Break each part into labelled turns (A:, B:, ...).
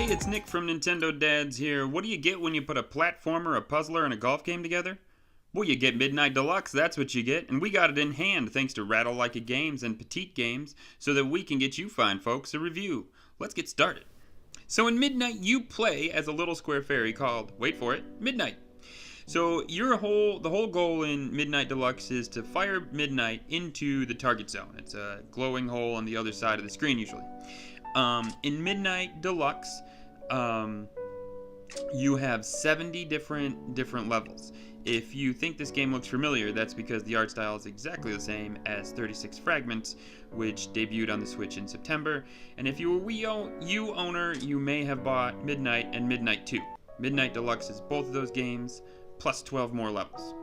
A: Hey, it's Nick from Nintendo Dads here. What do you get when you put a platformer, a puzzler, and a golf game together? Well, you get Midnight Deluxe, that's what you get, and we got it in hand thanks to Ratalaika Games and Petite Games so that we can get you fine folks a review. Let's get started. So in Midnight, you play as a little square fairy called, wait for it, Midnight. So the whole goal in Midnight Deluxe is to fire Midnight into the target zone. It's a glowing hole on the other side of the screen usually. In Midnight Deluxe, you have 70 different levels. If you think this game looks familiar, that's because the art style is exactly the same as 36 Fragments, which debuted on the Switch in September. And if you were Wii U owner, you may have bought Midnight and Midnight 2. Midnight Deluxe is both of those games, plus 12 more levels.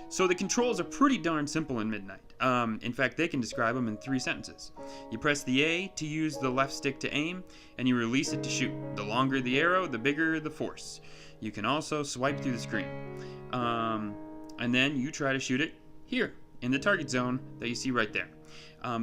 A: So the controls are pretty darn simple in Midnight. In fact, they can describe them in 3 sentences. You press the A to use the left stick to aim, and you release it to shoot. The longer the arrow, the bigger the force. You can also swipe through the screen. And then you try to shoot it here, in the target zone that you see right there.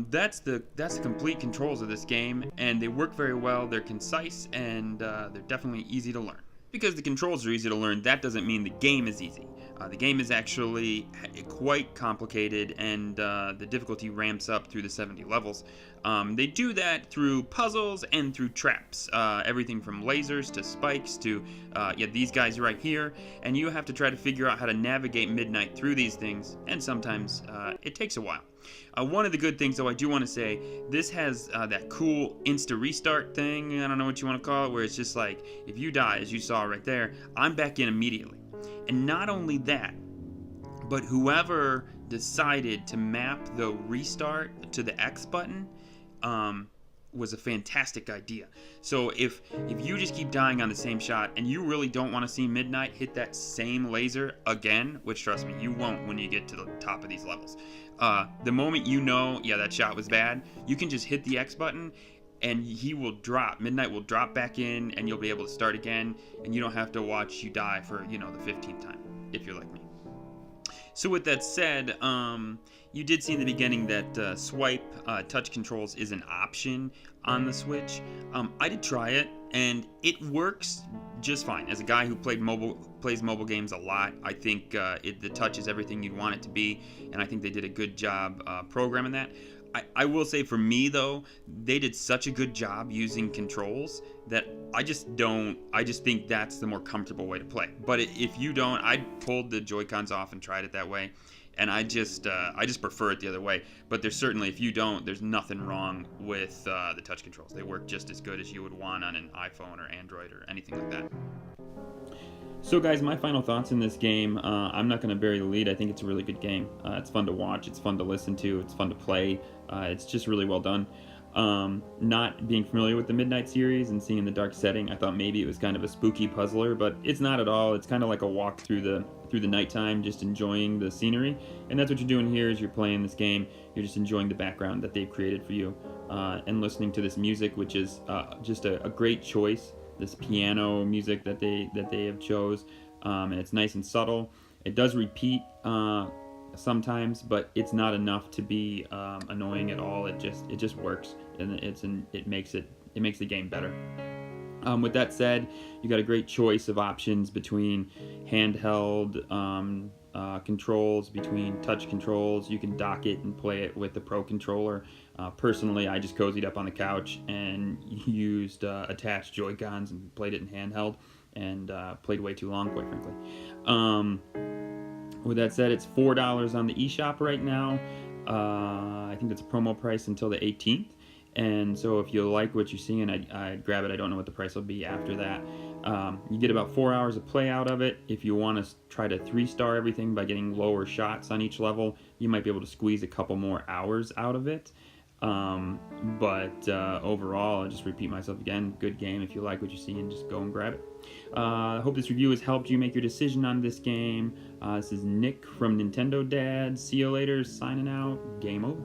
A: That's the complete controls of this game, and they work very well. They're concise, and they're definitely easy to learn. Because the controls are easy to learn, that doesn't mean the game is easy. The game is actually quite complicated, and the difficulty ramps up through the 70 levels. They do that through puzzles and through traps. Everything from lasers to spikes to these guys right here. And you have to try to figure out how to navigate Midnight through these things, and sometimes it takes a while. One of the good things, though, I do want to say, this has that cool insta-restart thing, I don't know what you want to call it, where it's just like, if you die, as you saw right there, I'm back in immediately. And not only that, but whoever decided to map the restart to the X button was a fantastic idea. So if you just keep dying on the same shot and you really don't want to see Midnight hit that same laser again, which trust me, you won't when you get to the top of these levels. The moment you know, that shot was bad, you can just hit the X button and he will drop. Midnight will drop back in and you'll be able to start again, and you don't have to watch you die for, the 15th time, if you're like me. So with that said, you did see in the beginning that swipe touch controls is an option on the Switch. I did try it, and it works just fine. As a guy who plays mobile games a lot, I think the touch is everything you'd want it to be, and I think they did a good job programming that. I will say for me, though, they did such a good job using controls that I just think that's the more comfortable way to play. But if you don't, I pulled the Joy-Cons off and tried it that way, and I just prefer it the other way. But there's certainly, if you don't, there's nothing wrong with the touch controls. They work just as good as you would want on an iPhone or Android or anything like that. So guys, my final thoughts in this game, I'm not going to bury the lead. I think it's a really good game. It's fun to watch, it's fun to listen to, it's fun to play. It's just really well done. Not being familiar with the Midnight series and seeing the dark setting, I thought maybe it was kind of a spooky puzzler, but it's not at all. It's kind of like a walk through the nighttime, just enjoying the scenery. And that's what you're doing here as you're playing this game. You're just enjoying the background that they've created for you, and listening to this music, which is just a great choice. This piano music that they have chose, and it's nice and subtle. It does repeat sometimes, but it's not enough to be annoying at all. It just works, and it makes the game better. With that said, you got a great choice of options between handheld controls, between touch controls. You can dock it and play it with the Pro controller. Personally, I just cozied up on the couch and used attached Joy-Cons and played it in handheld, and played way too long, quite frankly. With that said, it's $4 on the eShop right now. I think that's a promo price until the 18th. And so if you like what you're seeing, I'd grab it. I don't know what the price will be after that. You get about 4 hours of play out of it. If you want to try to 3-star everything by getting lower shots on each level, you might be able to squeeze a couple more hours out of it. But overall, I'll just repeat myself again, good game. If you like what you see, and just go and grab it. I hope this review has helped you make your decision on this game. This is Nick from Nintendo Dad. See you later. Signing out. Game over.